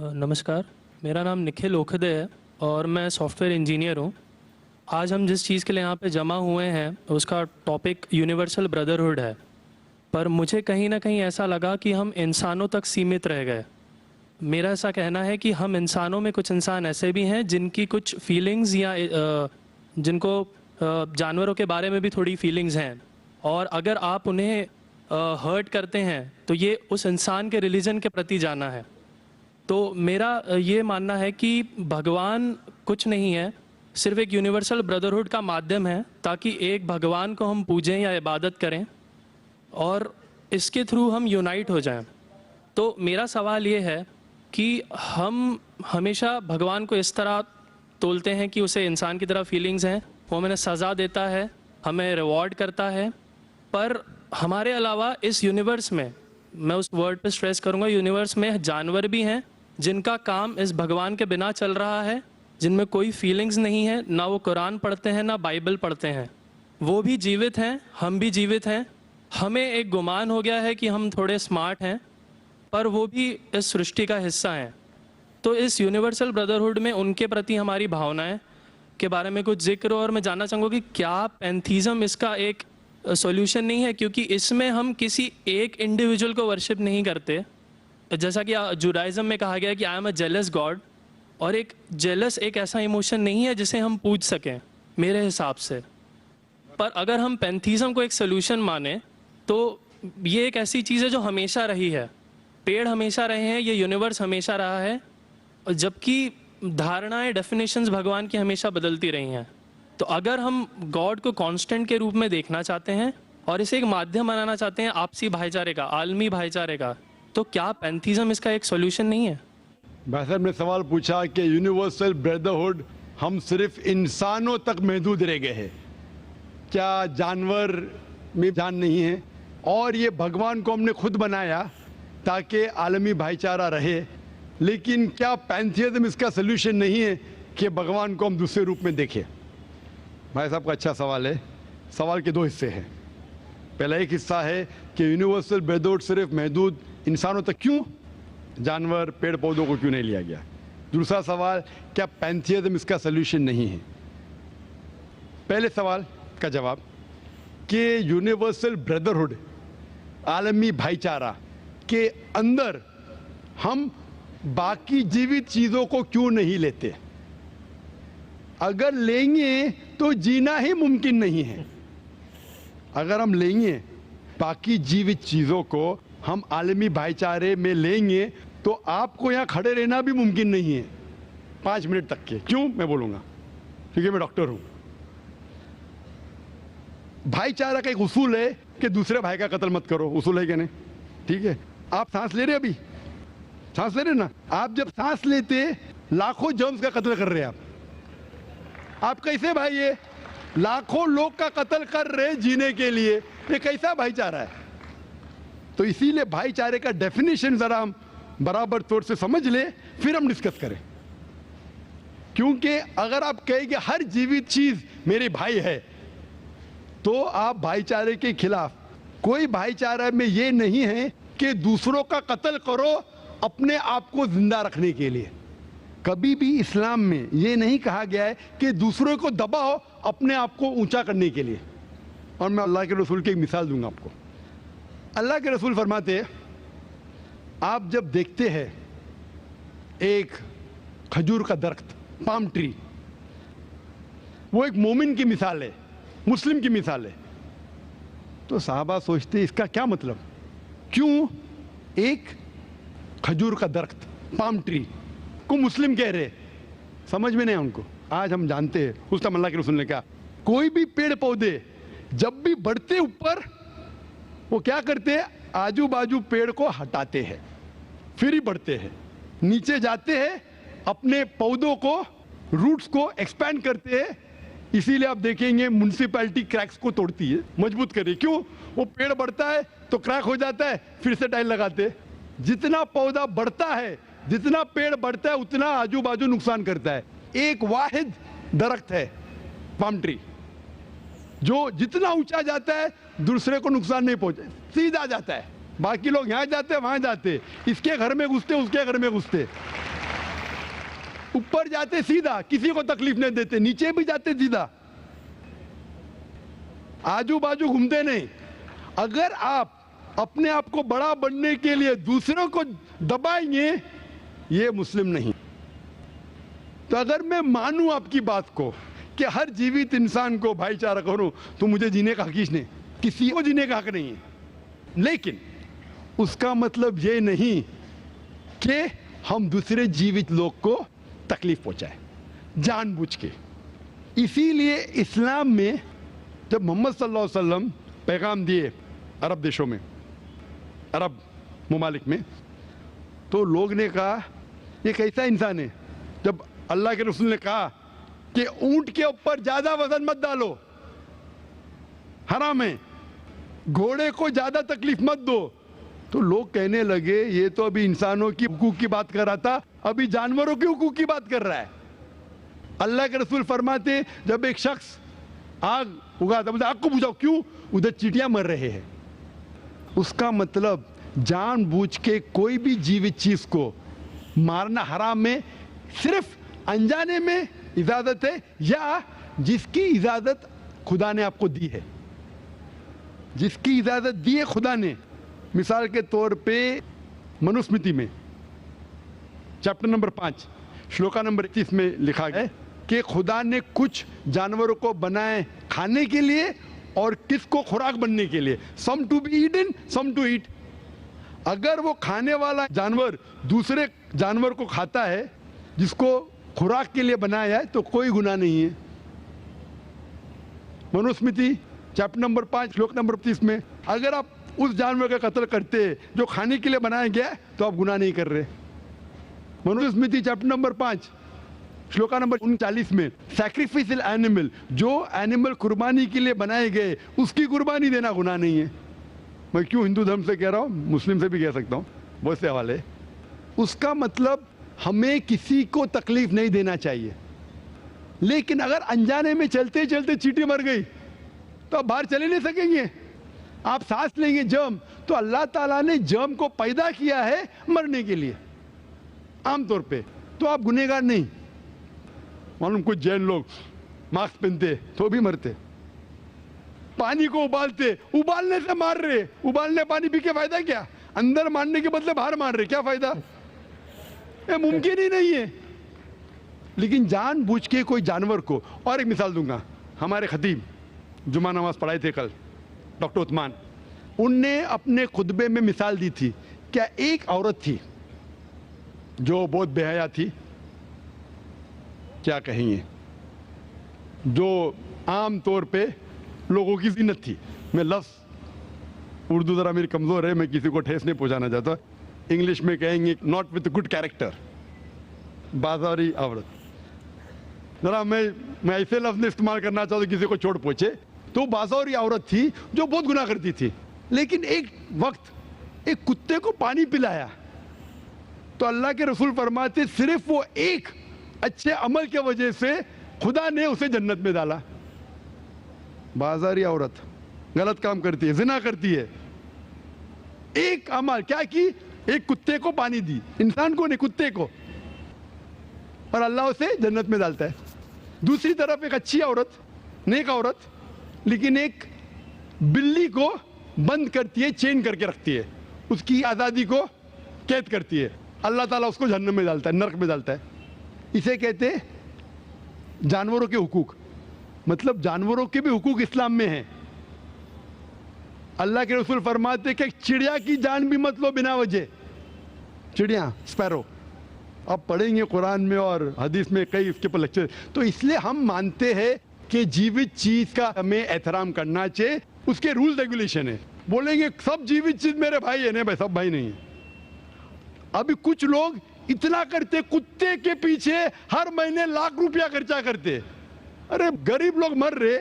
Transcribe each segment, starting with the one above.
नमस्कार, मेरा नाम निखिल ओखदे है और मैं सॉफ्टवेयर इंजीनियर हूँ। आज हम जिस चीज़ के लिए यहाँ पे जमा हुए हैं उसका टॉपिक यूनिवर्सल ब्रदरहुड है। पर मुझे कहीं न कहीं ऐसा लगा कि हम इंसानों तक सीमित रह गए। मेरा ऐसा कहना है कि हम इंसानों में कुछ इंसान ऐसे भी हैं जिनकी कुछ फीलिंग्स या जिनको जानवरों के बारे में भी थोड़ी फीलिंग्स हैं, और अगर आप उन्हें हर्ट करते हैं तो ये उस इंसान के रिलीजन के प्रति जाना है। तो मेरा ये मानना है कि भगवान कुछ नहीं है, सिर्फ एक यूनिवर्सल ब्रदरहुड का माध्यम है ताकि एक भगवान को हम पूजें या इबादत करें और इसके थ्रू हम यूनाइट हो जाएं। तो मेरा सवाल ये है कि हम हमेशा भगवान को इस तरह तोलते हैं कि उसे इंसान की तरह फीलिंग्स हैं, वो हमें सज़ा देता है, हमें रिवॉर्ड करता है, पर हमारे अलावा इस यूनिवर्स में, मैं उस वर्ड पे स्ट्रेस करूँगा, यूनिवर्स में जानवर भी हैं जिनका काम इस भगवान के बिना चल रहा है, जिनमें कोई फीलिंग्स नहीं है, ना वो कुरान पढ़ते हैं ना बाइबल पढ़ते हैं। वो भी जीवित हैं, हम भी जीवित हैं। हमें एक गुमान हो गया है कि हम थोड़े स्मार्ट हैं, पर वो भी इस सृष्टि का हिस्सा हैं। तो इस यूनिवर्सल ब्रदरहुड में उनके प्रति हमारी भावनाएं के बारे में कुछ जिक्र, और मैं जानना चाहूँगा कि क्या पैंथीज़म इसका एक सॉल्यूशन नहीं है, क्योंकि इसमें हम किसी एक इंडिविजुअल को वर्शिप नहीं करते। जैसा कि जुडाइज़म में कहा गया है कि I am a jealous God, और एक जेलस एक ऐसा इमोशन नहीं है जिसे हम पूज सकें मेरे हिसाब से। पर अगर हम पैंथीज़म को एक सोल्यूशन माने तो ये एक ऐसी चीज़ है जो हमेशा रही है। पेड़ हमेशा रहे हैं, ये यूनिवर्स हमेशा रहा है, और जबकि धारणाएं, डेफिनेशंस भगवान की हमेशा बदलती रही हैं। तो अगर हम गॉड को कांस्टेंट के रूप में देखना चाहते हैं और इसे एक माध्यम बनाना चाहते हैं आपसी भाईचारे का, आलमी भाईचारे का, तो क्या पैंथीज़म इसका एक सॉल्यूशन नहीं है? भाई साहब ने सवाल पूछा कि यूनिवर्सल ब्रदरहुड हम सिर्फ इंसानों तक महदूद रह गए हैं, क्या जानवर में जान नहीं है? और ये भगवान को हमने खुद बनाया ताकि आलमी भाईचारा रहे, लेकिन क्या पैंथीज़म इसका सल्यूशन नहीं है कि भगवान को हम दूसरे रूप में देखें? भाई साहब का अच्छा सवाल है। सवाल के दो हिस्से हैं। पहला एक हिस्सा है कि यूनिवर्सल ब्रदरहुड सिर्फ महदूद इंसानों तक क्यों, जानवर पेड़ पौधों को क्यों नहीं लिया गया? दूसरा सवाल, क्या पैंथीज़म इसका सल्यूशन नहीं है? पहले सवाल का जवाब कि यूनिवर्सल ब्रदरहुड, आलमी भाईचारा के अंदर हम बाकी जीवित चीज़ों को क्यों नहीं लेते? अगर लेंगे तो जीना ही मुमकिन नहीं है। अगर हम लेंगे बाकी जीवित चीज़ों को, हम आलमी भाईचारे में लेंगे, तो आपको यहाँ खड़े रहना भी मुमकिन नहीं है 5 मिनट तक के। क्यों मैं बोलूँगा? क्योंकि मैं डॉक्टर हूँ। भाईचारा का एक उसूल है कि दूसरे भाई का कत्ल मत करो, उसूल है क्या नहीं? ठीक है, आप सांस ले रहे अभी, सांस ले रहे ना? आप जब सांस लेते लाखों जर्म्स का कत्ल कर रहे हैं आप कैसे भाई? ये लाखों लोग का कत्ल कर रहे जीने के लिए, ये कैसा भाईचारा है? तो इसीलिए भाईचारे का डेफिनेशन जरा हम बराबर तौर से समझ ले, फिर हम डिस्कस करें। क्योंकि अगर आप कहेंगे हर जीवित चीज मेरे भाई है, तो आप भाईचारे के खिलाफ। कोई भाईचारा में ये नहीं है कि दूसरों का कत्ल करो अपने आप को जिंदा रखने के लिए। कभी भी इस्लाम में ये नहीं कहा गया है कि दूसरों को दबाओ अपने आप को ऊंचा करने के लिए। और मैं अल्लाह के रसूल की एक मिसाल दूंगा आपको। अल्लाह के रसूल फरमाते हैं, आप जब देखते हैं एक खजूर का दरख्त, पाम ट्री, वो एक मोमिन की मिसाल है, मुस्लिम की मिसाल है, तो साहबा सोचते इसका क्या मतलब? क्यों एक खजूर का दरख्त, पाम ट्री को मुस्लिम कह रहे? समझ में नहीं उनको। आज हम जानते हैं, उस टाइम अल्लाह के रसूल ने कहा, कोई भी पेड़ पौधे जब भी बढ़ते ऊपर, वो क्या करते हैं? आजू बाजू पेड़ को हटाते हैं, फिर ही बढ़ते हैं। नीचे जाते हैं, अपने पौधों को, रूट्स को एक्सपैंड करते हैं। इसीलिए आप देखेंगे म्युनिसिपैलिटी क्रैक्स को तोड़ती है, मजबूत करे। क्यों? वो पेड़ बढ़ता है तो क्रैक हो जाता है, फिर से टाइल लगाते हैं। जितना पौधा बढ़ता है, जितना पेड़ बढ़ता है, उतना आजू बाजू नुकसान करता है। एक वाहिद दरख्त है पाम ट्री, जो जितना ऊंचा जाता है दूसरे को नुकसान नहीं पहुंचे, सीधा जाता है। बाकी लोग यहाँ जाते वहां जाते, इसके घर में घुसते उसके घर में घुसते, ऊपर जाते सीधा, किसी को तकलीफ नहीं देते, नीचे भी जाते सीधा, आजू बाजू घूमते नहीं। अगर आप अपने आप को बड़ा बनने के लिए दूसरों को दबाएंगे, ये मुस्लिम नहीं। तो अगर मैं मानूं आपकी बात को कि हर जीवित इंसान को भाईचारा करूं, तो मुझे जीने का हक ही नहीं, किसी को जीने का हक नहीं है। लेकिन उसका मतलब ये नहीं कि हम दूसरे जीवित लोग को तकलीफ पहुंचाए जानबूझ के। इसीलिए इस्लाम में जब मोहम्मद सल्लल्लाहु अलैहि वसल्लम पैगाम दिए अरब देशों में, अरब मुमालिक में, तो लोग ने कहा ये कैसा इंसान है। जब अल्लाह के रसूल ने कहा कि ऊंट के ऊपर ज्यादा वजन मत डालो, हराम है, घोड़े को ज्यादा तकलीफ मत दो, तो लोग कहने लगे ये तो अभी इंसानों की हुकूक की बात कर रहा था, अभी जानवरों के हुकूक की बात कर रहा है। अल्लाह के रसूल फरमाते जब एक शख्स आग उगाता, बोलते आग को बुझाओ, क्यों? उधर चींटियां मर रहे हैं। उसका मतलब जानबूझ के कोई भी जीवित चीज को मारना हराम है, सिर्फ अनजाने में इजाजत है या जिसकी इजाजत खुदा ने आपको दी है, जिसकी इजाजत दी है खुदा ने। मिसाल के तौर पे मनुस्मृति में चैप्टर नंबर 5 श्लोका नंबर 31 में लिखा गया है कि खुदा ने कुछ जानवरों को बनाए खाने के लिए और किसको खुराक बनने के लिए, some to be eaten some to eat. अगर वो खाने वाला जानवर दूसरे जानवर को खाता है जिसको खुराक के लिए बनाया है, तो कोई गुनाह नहीं है। मनुस्मृति चैप्टर नंबर 5 श्लोक नंबर 30 में अगर आप उस जानवर का कत्ल करते जो खाने के लिए बनाया गया, तो आप गुनाह नहीं कर रहे। Manusmriti chapter number 5 shloka number 39 में सैक्रिफिशियल एनिमल, जो एनिमल कुर्बानी के लिए बनाए गए उसकी कुर्बानी देना गुनाह नहीं है। मैं क्यों हिंदू धर्म से कह रहा हूँ, मुस्लिम से भी कह सकता हूँ, बहुत से हवाले। उसका मतलब हमें किसी को तकलीफ नहीं देना चाहिए। लेकिन अगर अनजाने में चलते चलते चींटी मर गई तो आप बाहर चले नहीं सकेंगे, आप सांस लेंगे जर्म, तो अल्लाह ताला ने जर्म को पैदा किया है मरने के लिए आमतौर पे, तो आप गुनहगार नहीं। मालूम कुछ जैन लोग मास्क पहनते तो भी मरते, पानी को उबालते, उबालने से मार रहे, उबालने पानी पी के फायदा क्या, अंदर मारने के बदले बाहर मार रहे, क्या फायदा, ये मुमकिन ही नहीं है। लेकिन जानबूझ के कोई जानवर को, और एक मिसाल दूंगा, हमारे खतीब जुमा नमाज पढ़ाए थे कल, डॉक्टर उस्मान, उनने अपने खुतबे में मिसाल दी थी। क्या एक औरत थी जो बहुत बेहया थी, क्या कहेंगे, जो आम तौर पे लोगों की जीनत थी। मैं लफ्ज़ उर्दू ज़रा मेरी कमज़ोर है, मैं किसी को ठेस नहीं पहुंचाना चाहता, इंग्लिश में कहेंगे नॉट विथ गुड कैरेक्टर, बाजारी औरत। ज़रा मैं ऐसे लफ्ज़ इस्तेमाल करना चाहता किसी को चोट पहुंचे, तो बाजारी औरत थी जो बहुत गुनाह करती थी। लेकिन एक वक्त एक कुत्ते को पानी पिलाया तो अल्लाह के रसूल फरमाते सिर्फ वो एक अच्छे अमल के वजह से खुदा ने उसे जन्नत में डाला। बाजारी औरत गलत काम करती है, जिना करती है, एक अमल क्या की, एक कुत्ते को पानी दी, इंसान को नहीं कुत्ते को, और अल्लाह उसे जन्नत में डालता है। दूसरी तरफ एक अच्छी औरत, नेक औरत, लेकिन एक बिल्ली को बंद करती है, चेन करके रखती है, उसकी आज़ादी को कैद करती है, अल्लाह ताला उसको जहन्नम में डालता है, नरक में डालता है। इसे कहते हैं जानवरों के हुकूक। मतलब जानवरों के भी हुकूक इस्लाम में हैं। अल्लाह के रसूल फरमाते कि चिड़िया की जान भी मत लो बिना वजह, चिड़िया स्पैरो, अब पढ़ेंगे कुरान में और हदीस में कई इसके पर लेक्चर। तो इसलिए हम मानते हैं कि जीवित चीज का हमें एहतराम करना चाहिए, उसके रूल रेगुलेशन है। बोलेंगे सब जीवित चीज मेरे भाई है, नहीं भाई सब भाई नहीं है। अभी कुछ लोग इतना करते, कुत्ते के पीछे हर महीने लाख रुपया खर्चा करते। अरे गरीब लोग मर रहे,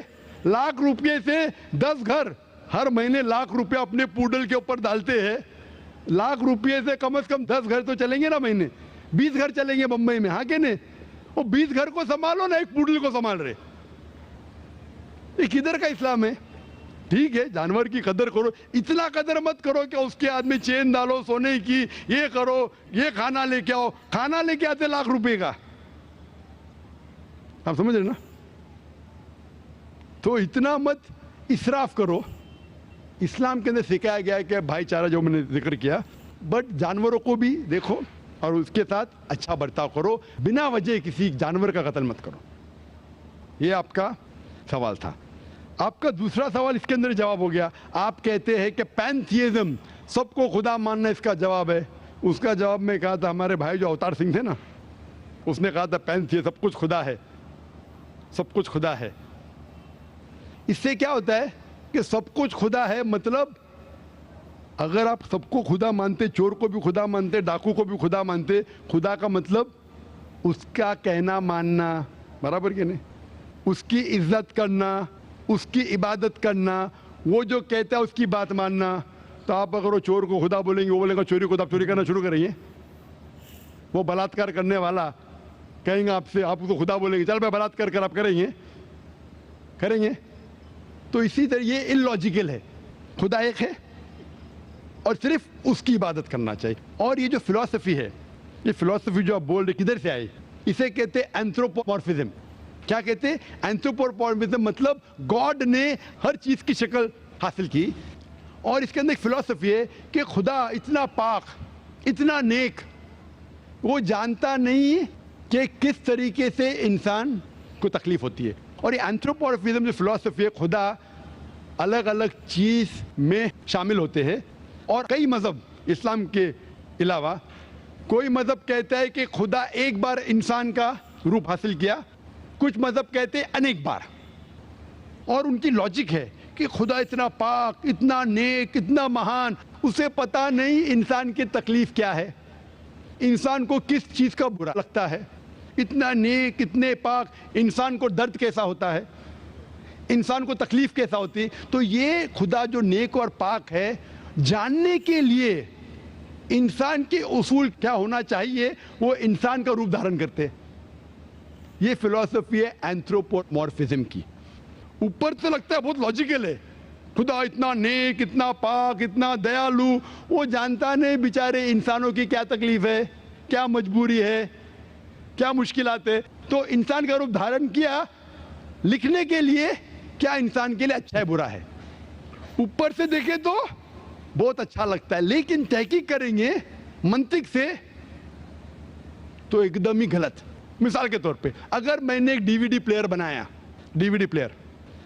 लाख रुपये से 10 घर हर महीने लाख रुपया अपने पूडल के ऊपर डालते हैं। लाख रुपये से कम 10 घर तो चलेंगे ना महीने, 20 घर चलेंगे बम्बई में, हाँ के नहीं? वो 20 घर को संभालो ना, एक पूडल को संभाल रहे। ये किधर का इस्लाम है? ठीक है, जानवर की कदर करो, इतना कदर मत करो कि उसके हाथ में चेन डालो सोने की, ये करो, ये खाना लेके आओ। खाना लेके आते लाख रुपए का, आप समझ रहे ना? तो इतना मत इसराफ करो। इस्लाम के अंदर सिखाया गया है कि भाईचारा, जो मैंने जिक्र किया, बट जानवरों को भी देखो और उसके साथ अच्छा बर्ताव करो, बिना वजह किसी जानवर का कत्ल मत करो। ये आपका सवाल था। आपका दूसरा सवाल इसके अंदर जवाब हो गया। आप कहते हैं कि पैंथियज्म, सबको खुदा मानना इसका जवाब है। उसका जवाब में कहा था, हमारे भाई जो अवतार सिंह थे ना, उसने कहा था पैंथियज्म, सब कुछ खुदा है, सब कुछ खुदा है। इससे क्या होता है कि सब कुछ खुदा है, मतलब अगर आप सबको खुदा मानते, चोर को भी खुदा मानते, डाकू को भी खुदा मानते, खुदा का मतलब उसका कहना मानना, बराबर कि नहीं? उसकी इज्जत करना, उसकी इबादत करना, वो जो कहता है उसकी बात मानना। तो आप अगर वो चोर को खुदा बोलेंगे, वो बोलेगा चोरी खुदा, चोरी करना शुरू करेंगे। वो बलात्कार करने वाला कहेंगे आपसे, आप उसको खुदा बोलेंगे, चल भाई बलात्कार कर, आप करेंगे? करेंगे? तो इसी तरह ये इलॉजिकल है। खुदा एक है और सिर्फ उसकी इबादत करना चाहिए। और ये जो फिलॉसफी है, ये फिलॉसफी जो आप बोल रहे किधर से आई? इसे कहते हैं एंथ्रोपोमॉर्फिज्म। क्या कहते हैं? एंथ्रोपोमॉर्फिज्म, मतलब गॉड ने हर चीज की शक्ल हासिल की। और इसके अंदर एक फिलॉसफी है कि खुदा इतना पाक, इतना नेक, वो जानता नहीं कि किस तरीके से इंसान को तकलीफ होती है। और ये एंथ्रोपोमॉर्फिज्म जो फिलॉसफी है, खुदा अलग अलग चीज में शामिल होते हैं। और कई मजहब, इस्लाम के अलावा कोई मजहब कहता है कि खुदा एक बार इंसान का रूप हासिल किया, कुछ मजहब कहते हैं अनेक बार। और उनकी लॉजिक है कि खुदा इतना पाक, इतना नेक, इतना महान, उसे पता नहीं इंसान की तकलीफ क्या है, इंसान को किस चीज का बुरा लगता है। इतना नेक, इतने पाक, इंसान को दर्द कैसा होता है, इंसान को तकलीफ कैसा होती है। तो ये खुदा जो नेक और पाक है, जानने के लिए इंसान के उसूल क्या होना चाहिए, वो इंसान का रूप धारण करते हैं। ये फिलॉसफी है एंथ्रोपोमॉर्फिज्म की। ऊपर से लगता है बहुत लॉजिकल है, खुदा इतना नेक, इतना पाक, इतना दयालु, वो जानता नहीं बेचारे इंसानों की क्या तकलीफ है, क्या मजबूरी है, क्या मुश्किलात है। तो इंसान का रूप धारण किया लिखने के लिए क्या इंसान के लिए अच्छा है बुरा है। ऊपर से देखे तो बहुत अच्छा लगता है, लेकिन तहकीक करेंगे मंतिक से तो एकदम ही गलत। मिसाल के तौर पे, अगर मैंने एक डीवीडी प्लेयर बनाया, डीवीडी प्लेयर,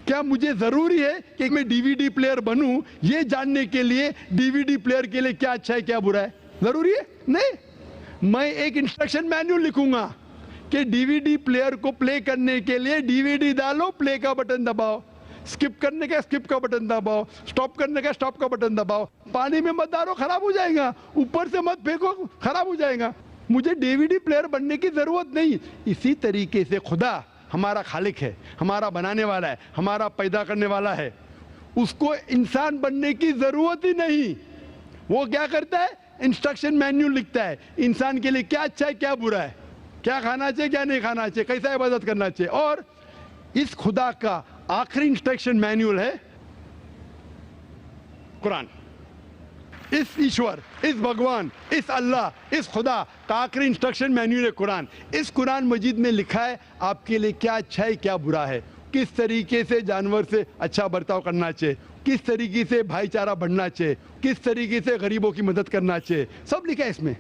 क्या मुझे जरूरी है कि मैं डीवीडी प्लेयर बनूं ये जानने के लिए डीवीडी प्लेयर के लिए क्या अच्छा है क्या बुरा है? जरूरी है? नहीं। मैं एक इंस्ट्रक्शन मैन्युअल लिखूंगा कि डीवीडी प्लेयर को प्ले करने के लिए डीवीडी डालो, प्ले का बटन दबाओ, स्किप करने का स्किप का बटन दबाओ, स्टॉप करने का स्टॉप का बटन दबाओ। पानी में मत डालो, खराब हो जाएगा, ऊपर से मत फेंको, खराब हो जाएगा। मुझे डीवीडी प्लेयर बनने की जरूरत नहीं। इसी तरीके से खुदा हमारा खालिक है, हमारा बनाने वाला है, हमारा पैदा करने वाला है, उसको इंसान बनने की जरूरत ही नहीं। वो क्या करता है? इंस्ट्रक्शन मैन्युअल लिखता है, इंसान के लिए क्या अच्छा है क्या बुरा है, क्या खाना चाहिए क्या नहीं खाना चाहिए, कैसा इबादत करना चाहिए। और इस खुदा का आखिरी इंस्ट्रक्शन मैन्युअल है कुरान। इस ईश्वर, इस भगवान, इस अल्लाह, इस खुदा का आखिरी इंस्ट्रक्शन मैन्युअल है कुरान। इस कुरान मजीद में लिखा है आपके लिए क्या अच्छा है क्या बुरा है, किस तरीके से जानवर से अच्छा बर्ताव करना चाहिए, किस तरीके से भाईचारा बढ़ना चाहिए, किस तरीके से गरीबों की मदद करना चाहिए, सब लिखा है इसमें।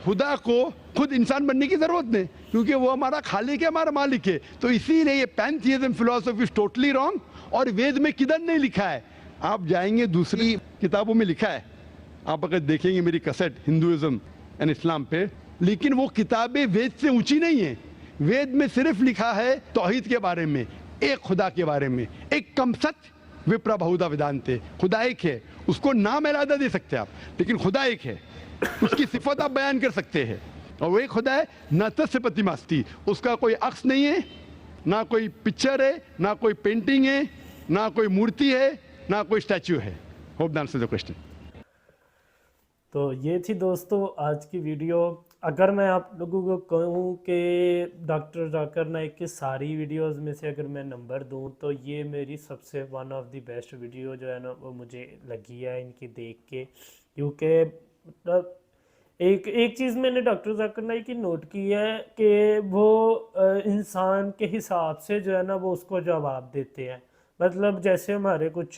खुदा को खुद इंसान बनने की जरूरत नहीं, क्योंकि वो हमारा खालिक है, हमारा मालिक है। तो इसीलिए ये पैंथियज्म फिलॉसफी इज टोटली रॉन्ग। और वेद में किधर नहीं लिखा है, आप जाएंगे दूसरी किताबों में लिखा है, आप अगर देखेंगे मेरी कैसेट हिंदुइज्म एंड इस्लाम पे, लेकिन वो किताबें वेद से ऊंची नहीं है। वेद में सिर्फ लिखा है तौहीद के बारे में, एक खुदा के बारे में, एक कम सत्य विप्रा बहुधा वेदांते, खुदा एक है, उसको नाम अलहदा दे सकते हैं आप, लेकिन खुदा एक है, उसकी सिफत आप बयान कर सकते हैं। और वो एक खुदा है, न तस्य प्रतिमास्ति, उसका कोई अक्स नहीं है, ना कोई पिक्चर है, ना कोई पेंटिंग है, ना कोई मूर्ति है, ना कोई स्टैच्यू है। Hope that answers the question. तो ये थी दोस्तों आज की वीडियो। अगर मैं आप लोगों को कहूँ कि डॉक्टर जाकिर नाइक की सारी वीडियोस में से अगर मैं नंबर दूँ तो ये मेरी सबसे one of the best video जो है ना वो मुझे लगी है इनकी देख के, क्योंकि मतलब एक एक चीज़ मैंने डॉक्टर जाकिर नाइक की नोट की है कि वो इंसान के हिसाब से जो है ना वो उसको जवाब देते हैं। मतलब जैसे हमारे कुछ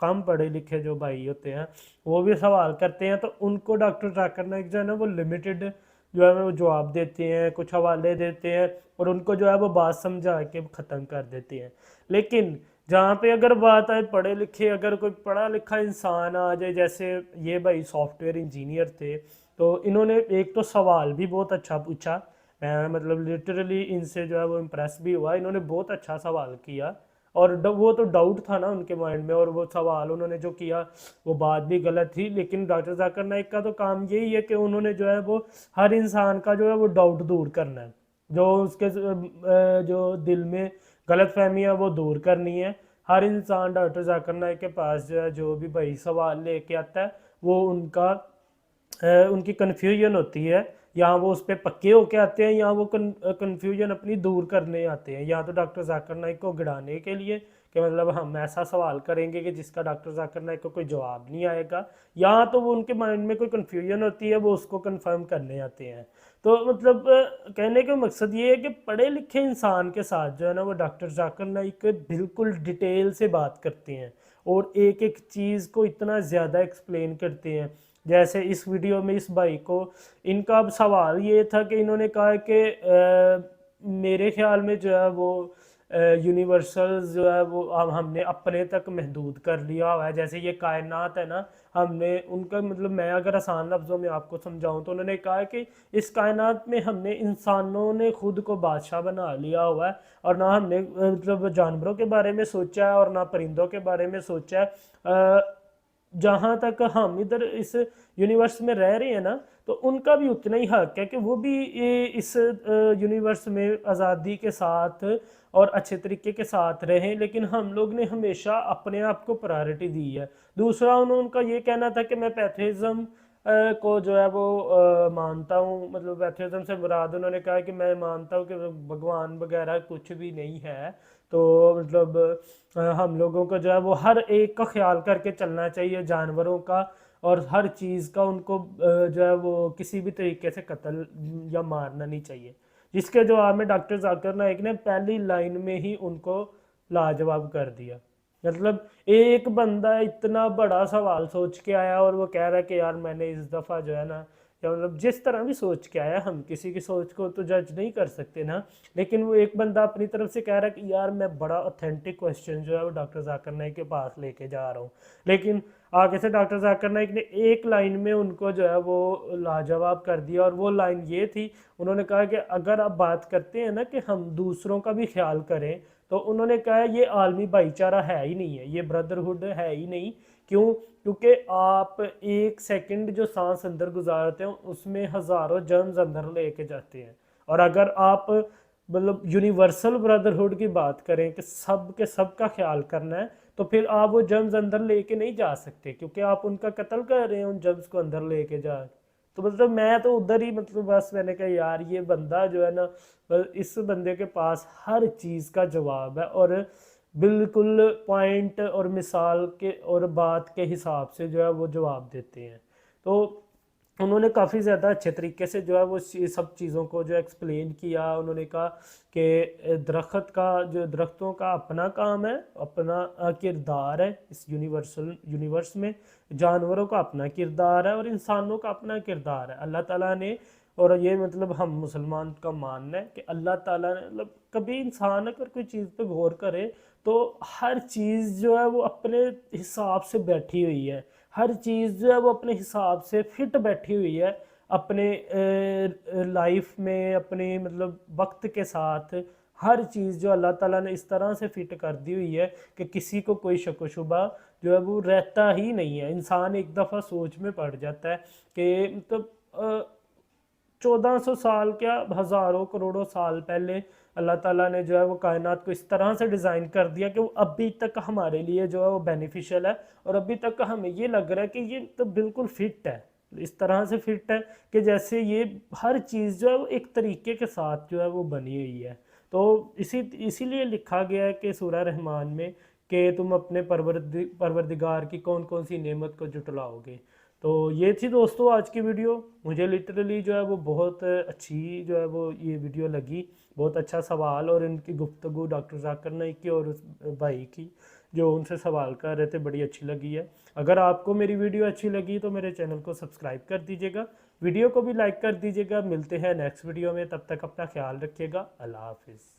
कम पढ़े लिखे जो भाई होते हैं वो भी सवाल करते हैं, तो उनको डॉक्टर जाकिर नाइक जो है ना वो लिमिटेड जो है वो जवाब देते हैं, कुछ हवाले देते हैं और उनको जो है वो बात समझा के ख़त्म कर देते हैं। लेकिन जहाँ पे अगर बात आए पढ़े लिखे, अगर कोई पढ़ा लिखा इंसान आ जाए, जैसे ये भाई सॉफ्टवेयर इंजीनियर थे, तो इन्होंने एक तो सवाल भी बहुत अच्छा पूछा। मैं मतलब लिटरली इनसे जो है वो इम्प्रेस भी हुआ, इन्होंने बहुत अच्छा सवाल किया और वो तो डाउट था ना उनके माइंड में, और वो सवाल उन्होंने जो किया वो बात भी गलत थी। लेकिन डॉक्टर जाकिर नाइक का तो काम यही है कि उन्होंने जो है वो हर इंसान का जो है वो डाउट दूर करना है, जो उसके जो दिल में गलत फहमी है वो दूर करनी है। हर इंसान डॉक्टर जाकिर नाइक के पास जो है जो भी भाई सवाल लेके आता है वो उनकी कन्फ्यूजन होती है, या वो उस पर पक्के होके आते हैं या वो कन्फ्यूजन अपनी दूर करने आते हैं, या तो डॉक्टर जाकिर नाइक को गिराने के लिए कि मतलब हम ऐसा सवाल करेंगे कि जिसका डॉक्टर जाकिर नाइक को कोई जवाब नहीं आएगा, या तो वो उनके माइंड में कोई कन्फ्यूजन होती है वो उसको कंफर्म करने आते हैं। तो मतलब कहने का मकसद ये है कि पढ़े लिखे इंसान के साथ जो है ना वो डॉक्टर जाकिर नाइक बिल्कुल डिटेल से बात करते हैं और एक एक चीज़ को इतना ज़्यादा एक्सप्लेन करते हैं। जैसे इस वीडियो में इस भाई को इनका अब सवाल ये था कि इन्होंने कहा कि मेरे ख्याल में जो है वो यूनिवर्सल जो है वो हमने अपने तक महदूद कर लिया हुआ है। जैसे ये कायनात है ना, हमने उनका मतलब मैं अगर आसान लफ्ज़ों में आपको समझाऊं तो उन्होंने कहा कि इस कायनात में हमने इंसानों ने खुद को बादशाह बना लिया हुआ है, और ना हमने मतलब जानवरों के बारे में सोचा है और ना परिंदों के बारे में सोचा है। जहाँ तक हम इधर इस यूनिवर्स में रह रहे हैं ना, तो उनका भी उतना ही हक है कि वो भी इस यूनिवर्स में आज़ादी के साथ और अच्छे तरीके के साथ रहें। लेकिन हम लोग ने हमेशा अपने आप को प्रायोरिटी दी है। दूसरा उनका ये कहना था कि मैं पैथेज़म को जो है वो मानता हूँ, मतलब पैथेज़म से मुराद उन्होंने कहा कि मैं मानता हूँ कि भगवान वगैरह कुछ भी नहीं है। तो मतलब हम लोगों को जो है वो हर एक का ख्याल करके चलना चाहिए, जानवरों का और हर चीज़ का, उनको जो है वो किसी भी तरीके से कत्ल या मारना नहीं चाहिए। जिसके जवाब में डॉक्टर जाकिर नाइक ने पहली लाइन में ही उनको लाजवाब कर दिया। मतलब एक बंदा इतना बड़ा सवाल सोच के आया और वो कह रहा है कि यार मैंने इस दफ़ा जो है ना, या मतलब जिस तरह भी सोच के आया, हम किसी की सोच को तो जज नहीं कर सकते ना, लेकिन वो एक बंदा अपनी तरफ से कह रहा है कि यार मैं बड़ा ऑथेंटिक क्वेश्चन जो है वो डॉक्टर जाकिर नाइक के पास लेके जा रहा हूँ। लेकिन आगे से डॉक्टर जाकिर नाइक ने एक लाइन में उनको जो है वो लाजवाब कर दिया, और वो लाइन ये थी, उन्होंने कहा कि अगर आप बात करते हैं ना कि हम दूसरों का भी ख्याल करें, तो उन्होंने कहा ये आलमी भाईचारा है ही नहीं है, ये ब्रदरहुड है ही नहीं। क्यों? क्योंकि आप एक सेकंड जो सांस अंदर गुजारते हैं उसमें हज़ारों जर्म्स अंदर लेके जाते हैं। और अगर आप मतलब यूनिवर्सल ब्रदरहुड की बात करें कि सब के सब का ख्याल करना है, तो फिर आप वो जर्म्स अंदर लेके नहीं जा सकते, क्योंकि आप उनका कत्ल कर रहे हैं उन जर्म्स को अंदर लेके जा। तो मतलब मैं तो उधर ही मतलब बस मैंने कहा यार ये बंदा जो है ना, इस बंदे के पास हर चीज़ का जवाब है और बिल्कुल पॉइंट और मिसाल के और बात के हिसाब से जो है वो जवाब देते हैं। तो उन्होंने काफ़ी ज़्यादा अच्छे तरीके से जो है वो सब चीज़ों को जो एक्सप्लेन किया। उन्होंने कहा कि दरख्तों का अपना काम है, अपना किरदार है इस यूनिवर्स में, जानवरों का अपना किरदार है और इंसानों का अपना किरदार है। अल्लाह ताला ने, और ये मतलब हम मुसलमान का मानना है कि अल्लाह ताला ने मतलब कभी इंसान अगर कोई चीज़ पे गौर करे तो हर चीज़ जो है वो अपने हिसाब से बैठी हुई है, हर चीज़ जो है वो अपने हिसाब से फिट बैठी हुई है अपने लाइफ में, अपने मतलब वक्त के साथ। हर चीज़ जो अल्लाह ताला ने इस तरह से फिट कर दी हुई है कि किसी को कोई शक व शुबा जो है वो रहता ही नहीं है। इंसान एक दफ़ा सोच में पड़ जाता है कि मतलब 1400 साल क्या हज़ारों करोड़ों साल पहले अल्लाह ताला ने जो है वो कायनात को इस तरह से डिज़ाइन कर दिया कि वो अभी तक हमारे लिए जो है वो बेनिफिशियल है, और अभी तक हमें ये लग रहा है कि ये तो बिल्कुल फिट है। इस तरह से फिट है कि जैसे ये हर चीज़ जो है वो एक तरीके के साथ जो है वो बनी हुई है। तो इसीलिए लिखा गया है कि सूरह रहमान में कि तुम अपने परवरदिगार की कौन कौन सी नेमत को जुटलाओगे। तो ये थी दोस्तों आज की वीडियो। मुझे लिटरली जो है वो बहुत अच्छी जो है वो ये वीडियो लगी। बहुत अच्छा सवाल और इनकी गुफ्तगू डॉक्टर जाकिर नाइक की और उस भाई की जो उनसे सवाल कर रहे थे बड़ी अच्छी लगी है। अगर आपको मेरी वीडियो अच्छी लगी तो मेरे चैनल को सब्सक्राइब कर दीजिएगा, वीडियो को भी लाइक कर दीजिएगा। मिलते हैं नेक्स्ट वीडियो में, तब तक अपना ख्याल रखिएगा। अल्लाह हाफिज़।